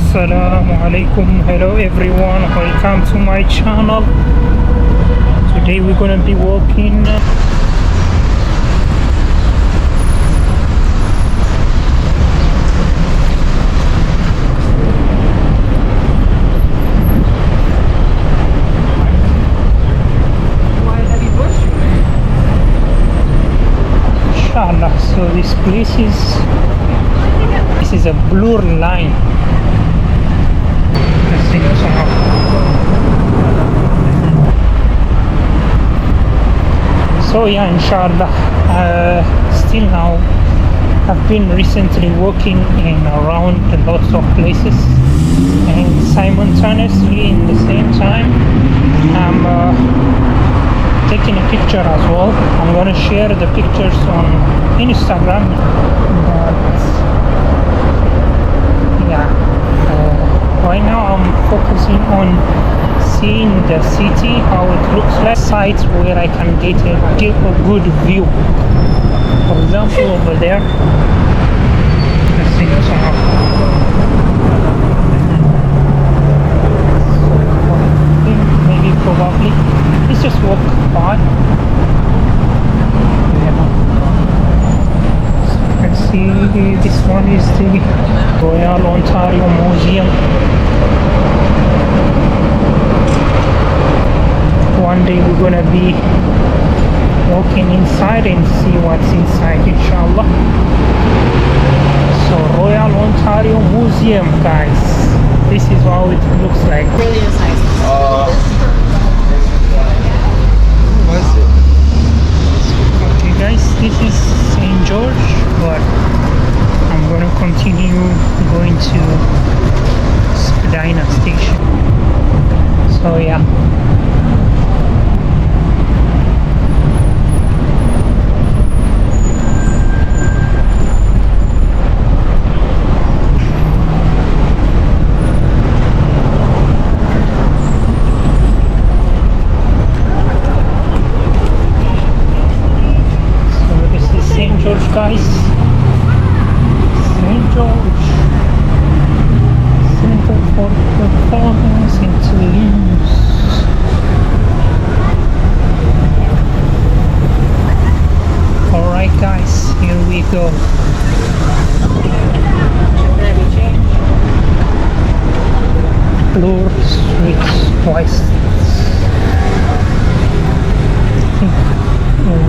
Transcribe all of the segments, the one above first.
Assalamu alaikum. Hello everyone, welcome to my channel. Today we're gonna be walking inshallah. So this is a blur line. So yeah, inshallah, still now I've been recently walking in around lots of places, and simultaneously in the same time I'm taking a picture as well. I'm gonna share the pictures on Instagram, but yeah, right now I'm focusing on seeing the city, how it looks like, sites where I can get a good view. For example, over there, let's see maybe probably let's just walk by. Let's see, this one is the Royal Ontario Museum. One day we're gonna be walking inside and see what's inside, inshallah. So Royal Ontario Museum, guys, this is how it looks like. Really nice. Okay guys, this is St. George, but I'm gonna continue going to Spadina station. So yeah. Guys, St. George Center for Performance in Toulouse. Alright guys, here we go. Floor streets twice.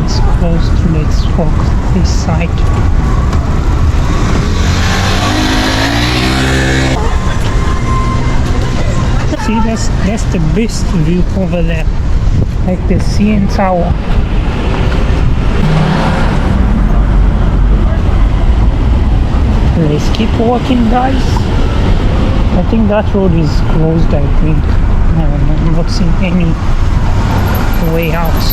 It's closed. Let's walk this side. See, that's the best view over there, like the CN Tower. Let's keep walking, guys. I think that road is closed. I think I'm not seeing any way out.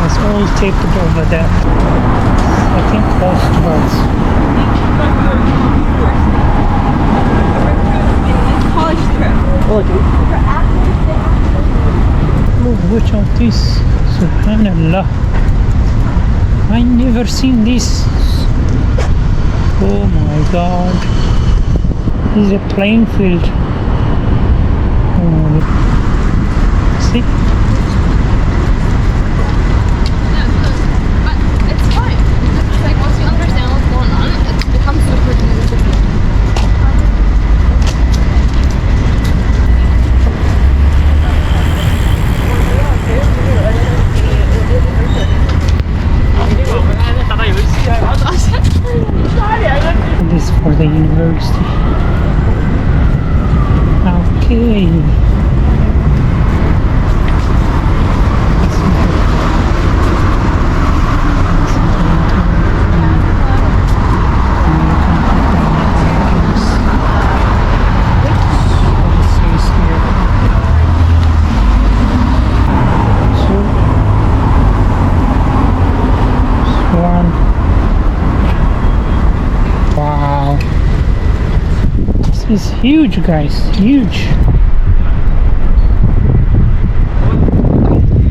It's all taped over there. I think closed, but College trip. oh, watch out this! Subhanallah, I never seen this. Oh my God! This is a playing field. Oh, see. This for the university. Okay. Is huge, guys, huge.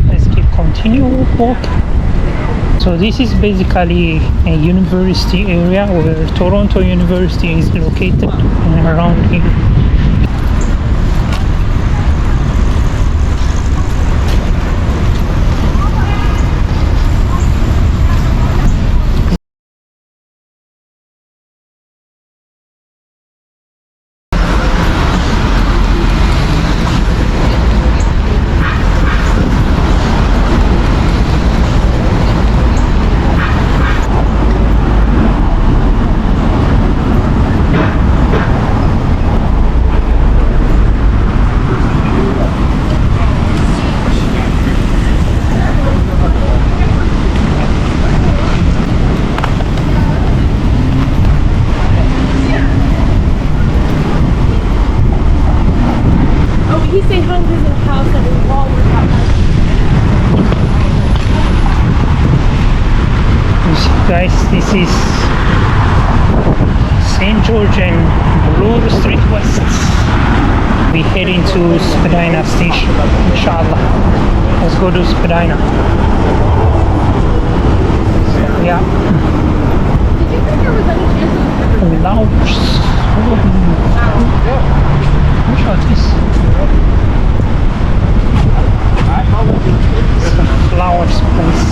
Let's keep continue walk. So this is basically a university area where Toronto University is located and around here. He say hung his house and his wall was out. Guys, this is St. George and Bloor Street West. We heading to Spadina station, inshallah. Let's go to Spadina. Yeah. Did you think there was any chance of Flowers. What is this? Some flowers place.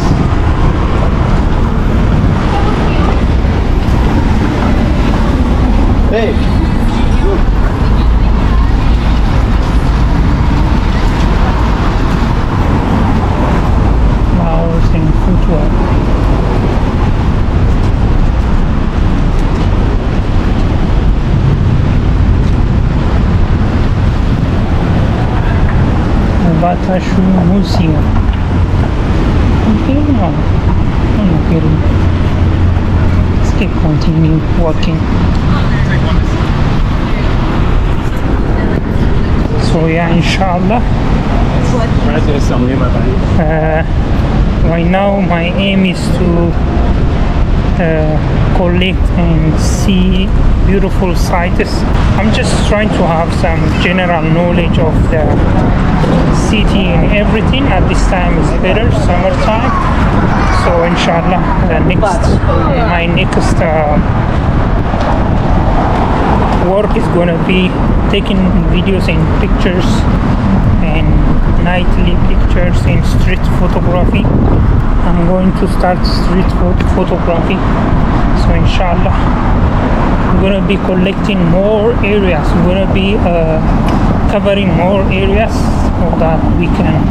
Hey. Flowers and footwear. Batashu Museum. Okay, no. I'm not kidding. Let's keep continue walking. So yeah, inshallah. Right now my aim is to collect and see beautiful sites. I'm just trying to have some general knowledge of the city and everything. At this time is better, summertime. So inshallah, my next work is gonna be taking videos and pictures and nightly pictures in street photography. I'm going to start street photography. So inshallah, I'm gonna be collecting more areas. I'm gonna be covering more areas so that we can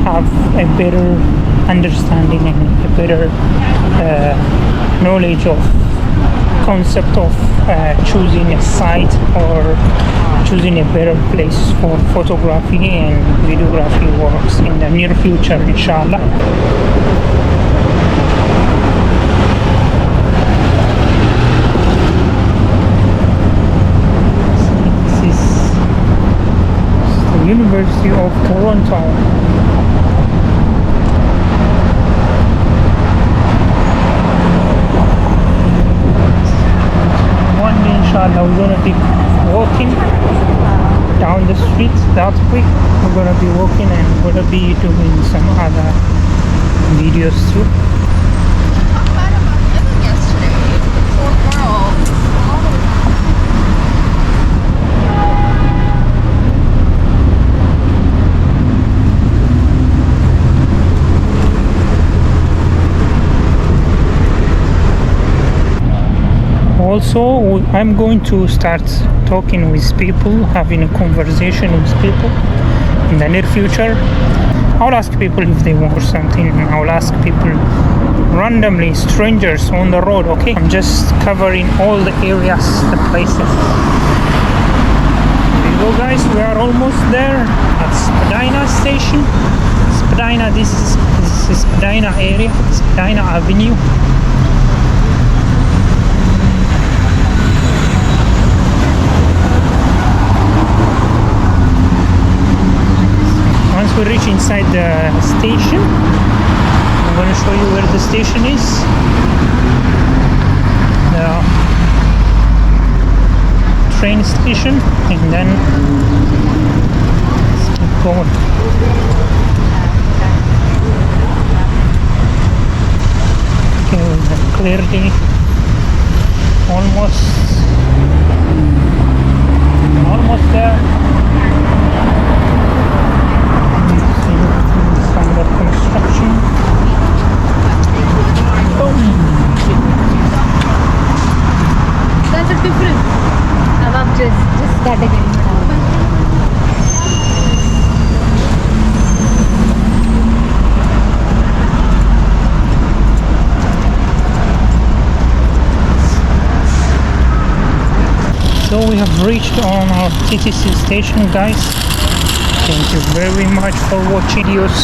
have a better understanding and a better knowledge of concept of choosing a site or choosing a better place for photography and videography works in the near future, inshallah. This is the University of Toronto. Inshallah, we're gonna be walking down the street that quick. We're gonna be walking and we're gonna be doing some other videos too. How bad about living yesterday? Poor girl. Also, I'm going to start talking with people, having a conversation with people in the near future. I'll ask people if they want something. I'll ask people randomly, strangers on the road, okay? I'm just covering all the areas, the places. There you go, guys. We are almost there at Spadina station. Spadina, this is Spadina area, Spadina Avenue. Once we reach inside the station, I'm going to show you where the station is. The train station, and then let's keep going. clearly. Almost there. It's under construction. That's a difference. Above just category. So we have reached on our TTC station, guys. Thank you very much for watching videos.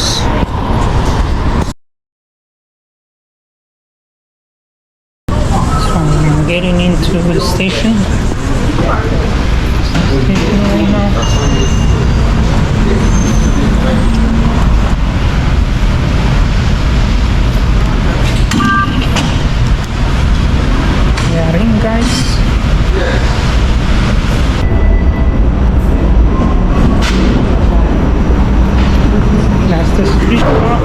So I'm getting into the station. Station right now. We are in, guys. That's the street car.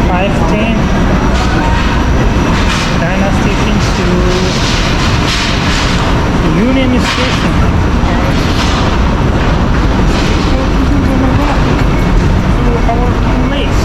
510. Then us taking to Union Station. To our place.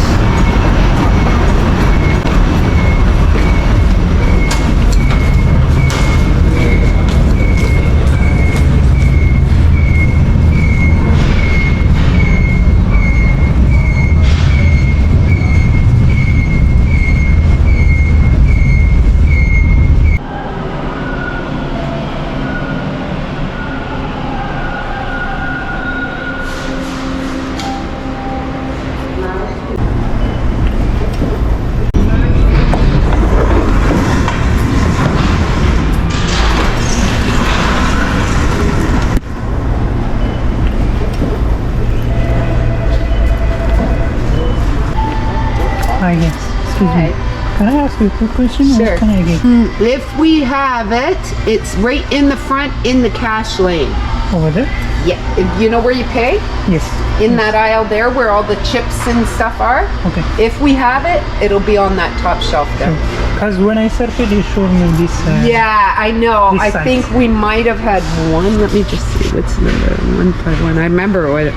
Hi, yes. Excuse me. Can I ask you a quick question? Sure. What can I get? If we have it, it's right in the front in the cash lane. Over there? Yeah, you know where you pay? Yes. In that aisle there where all the chips and stuff are? Okay. If we have it, it'll be on that top shelf there. Because when I circled, you showed me this. Yeah, I know. This I size. think we might have had one. Let me just see. What's the number? 151. I remember when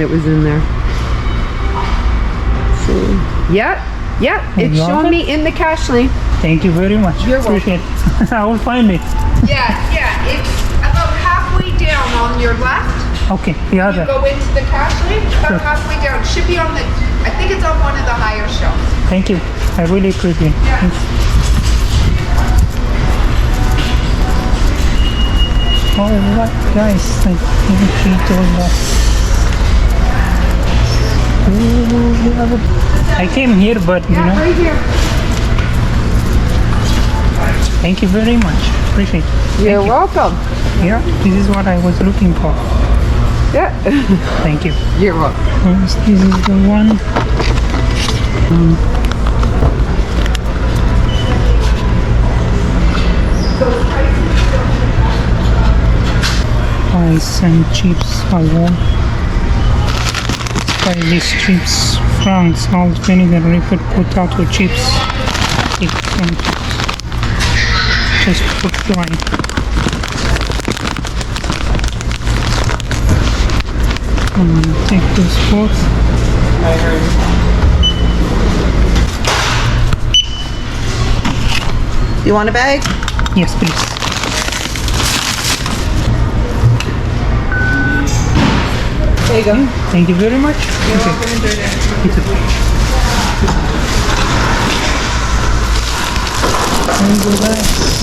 it was in there. So, yeah. It's you have showing it? me in the cash lane. Thank you very much. You're Appreciate it. I will find it. Yeah. It's about halfway down on your left. Okay. Yeah, You there. go into the cash lane, Sure. about halfway down. Should be on the, I think it's on one of the higher shelves. Thank you. I really appreciate it. Yeah. Thanks. Alright, guys. I think she told us. I came here, but you know. Right here. Thank you very much. Appreciate it. You're welcome. Yeah, this is what I was looking for. Yeah. Thank you. You're welcome. Yes, this is the one. Rice and chips I want. Try these chips. France, salt, vinegar, liquid potato chips. It can just put dry. I'm gonna take those both. You want a bag? Yes, please. There you go. Thank you very much. You're welcome. Enjoy it. You too. There you go, guys.